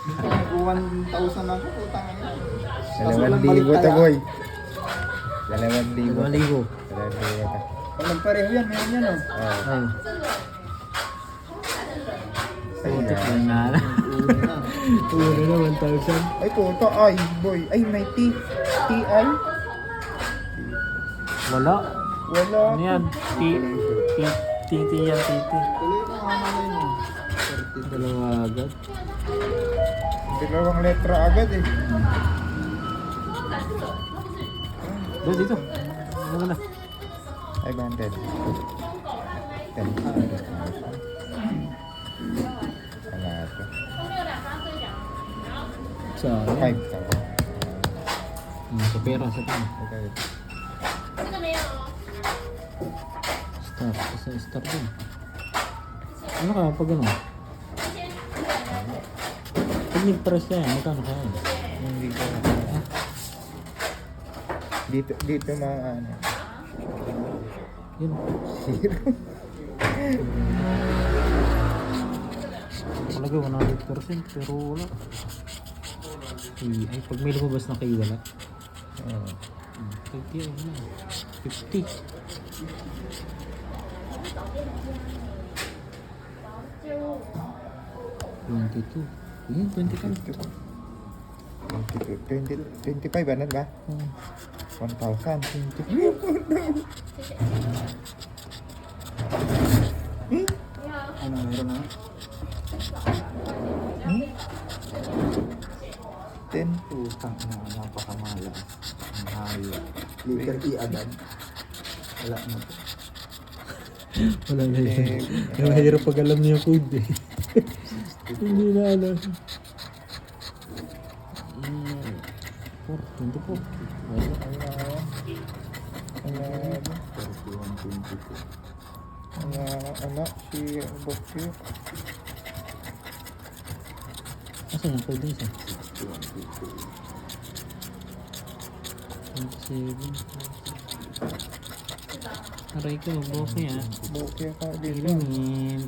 1,000 ako, utang ngayon. 2,000 to boy. 2,000. 2,000. 2,000 to. Pag nagpareho yan, meron yan oh. Ah. Putik Yan na. Ulo na 1,000. Ay puto, ay boy. Ay may TI. Wala. Wala. Ano yan? Titi yan, titi. Tuloy ko nga naman yun. Dalawa agad. Dalawang letra agad eh. Doon, dito. Ano ka na? 500. 10. Wala to. Sa 5,000. Sa pera, sa pera. Okay. Star din. Ano kaya pag ano? Pag nag-press ka yan, magkano kaya? Hindi ko na. Dito mga ano. Yun. Talaga 100% pero wala. Ay, pag may lumabas na kayo wala. 50 wala. 50. 22. Yun, 25. 25 ano ba? 1,000. 20. Ano, meron na? 10. Utang na, napakamala. Ang hayo. Legal E agad. Wala na. Wala na yun. Mahirap pag alam niya yung code eh. Hindi na alam. 24. Si Bokyo. Asa yung code isa? 27. Aray ko, bokeh ah. Bokyo ka dito. Element.